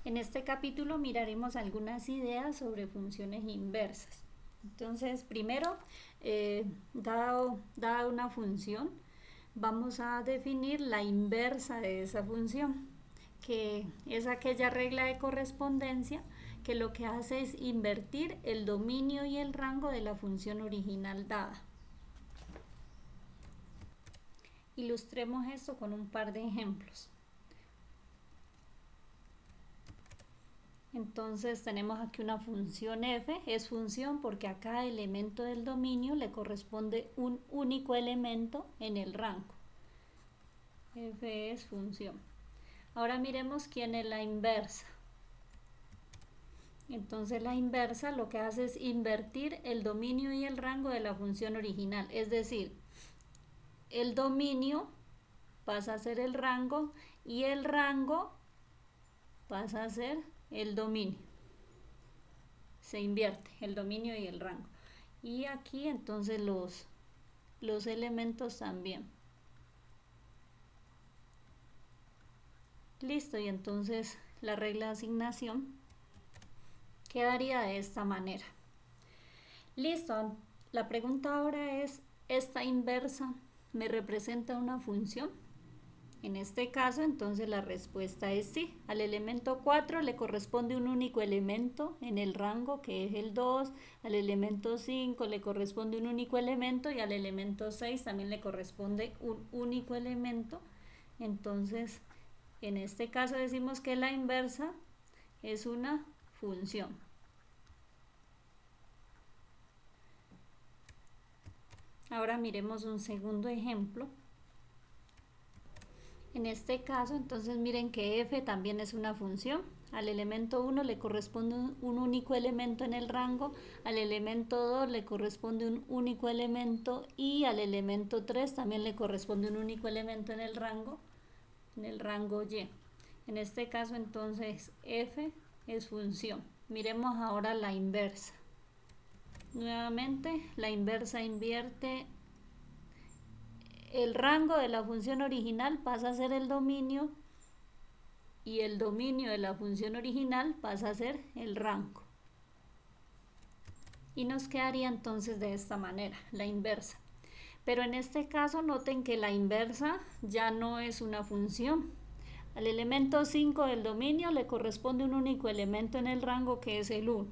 En este capítulo miraremos algunas ideas sobre funciones inversas. Entonces, primero, dada una función, vamos a definir la inversa de esa función, que es aquella regla de correspondencia que lo que hace es invertir el dominio y el rango de la función original dada. Ilustremos esto con un par de ejemplos. Entonces tenemos aquí una función f, es función porque a cada elemento del dominio le corresponde un único elemento en el rango. F es función. Ahora miremos quién es la inversa. Entonces la inversa lo que hace es invertir el dominio y el rango de la función original, es decir, el dominio pasa a ser el rango y el rango pasa a ser el dominio. Se invierte el dominio y el rango. Y aquí entonces los elementos también. Listo, y entonces la regla de asignación quedaría de esta manera. Listo, la pregunta ahora es, ¿esta inversa me representa una función? En este caso, entonces la respuesta es sí. Al elemento 4 le corresponde un único elemento en el rango, que es el 2. Al elemento 5 le corresponde un único elemento y al elemento 6 también le corresponde un único elemento. Entonces, en este caso decimos que la inversa es una función. Ahora miremos un segundo ejemplo. En este caso, entonces miren que f también es una función. Al elemento 1 le corresponde un único elemento en el rango, al elemento 2 le corresponde un único elemento y al elemento 3 también le corresponde un único elemento en el rango y. En este caso, entonces, f es función. Miremos ahora la inversa. Nuevamente, la inversa invierte el rango de la función original, pasa a ser el dominio y el dominio de la función original pasa a ser el rango. Y nos quedaría entonces de esta manera, la inversa. Pero en este caso noten que la inversa ya no es una función. Al elemento 5 del dominio le corresponde un único elemento en el rango, que es el 1.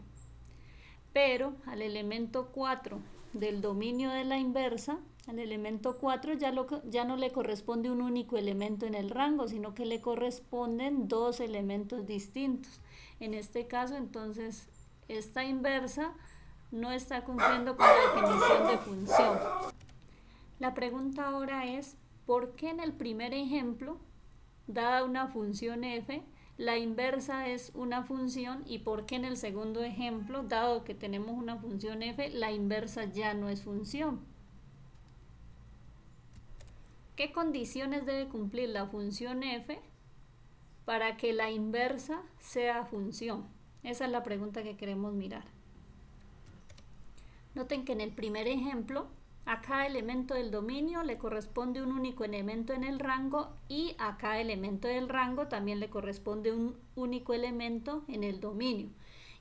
Pero al elemento 4 del dominio de la inversa, al elemento 4 ya no le corresponde un único elemento en el rango, sino que le corresponden dos elementos distintos. En este caso, entonces, esta inversa no está cumpliendo con la definición de función. La pregunta ahora es, ¿por qué en el primer ejemplo, dada una función f, la inversa es una función y por qué en el segundo ejemplo, dado que tenemos una función f, la inversa ya no es función? ¿Qué condiciones debe cumplir la función f para que la inversa sea función? Esa es la pregunta que queremos mirar. Noten que en el primer ejemplo, a cada elemento del dominio le corresponde un único elemento en el rango y a cada elemento del rango también le corresponde un único elemento en el dominio.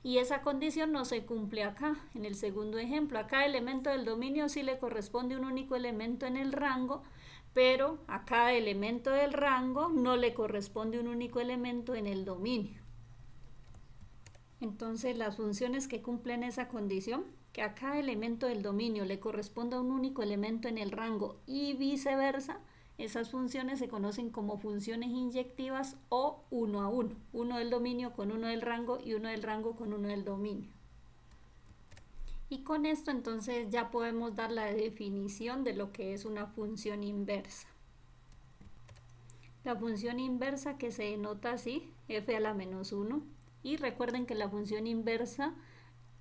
Y esa condición no se cumple acá, en el segundo ejemplo. A cada elemento del dominio sí le corresponde un único elemento en el rango, pero a cada elemento del rango no le corresponde un único elemento en el dominio. Entonces, las funciones que cumplen esa condición, que a cada elemento del dominio le corresponda un único elemento en el rango y viceversa, esas funciones se conocen como funciones inyectivas o uno a uno. Uno del dominio con uno del rango y uno del rango con uno del dominio. Y con esto entonces ya podemos dar la definición de lo que es una función inversa. La función inversa, que se denota así, f a la menos 1. Y recuerden que la función inversa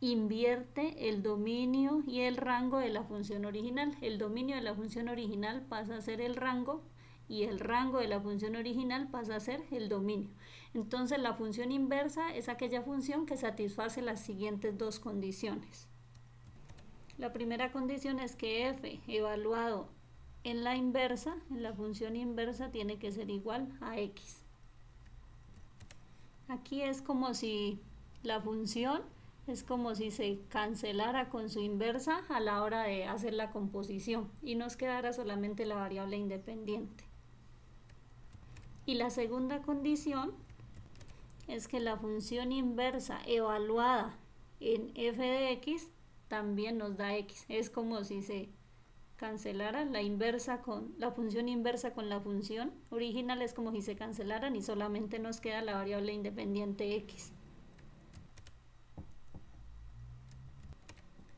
invierte el dominio y el rango de la función original. El dominio de la función original pasa a ser el rango y el rango de la función original pasa a ser el dominio. Entonces la función inversa es aquella función que satisface las siguientes dos condiciones. La primera condición es que f evaluado en la inversa, en la función inversa, tiene que ser igual a x. Aquí es como si la función es como si se cancelara con su inversa a la hora de hacer la composición y nos quedara solamente la variable independiente. Y la segunda condición es que la función inversa evaluada en f de x también nos da x. Es como si se cancelara la inversa con la función inversa con la función original, es como si se cancelaran y solamente nos queda la variable independiente x.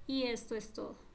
Y esto es todo.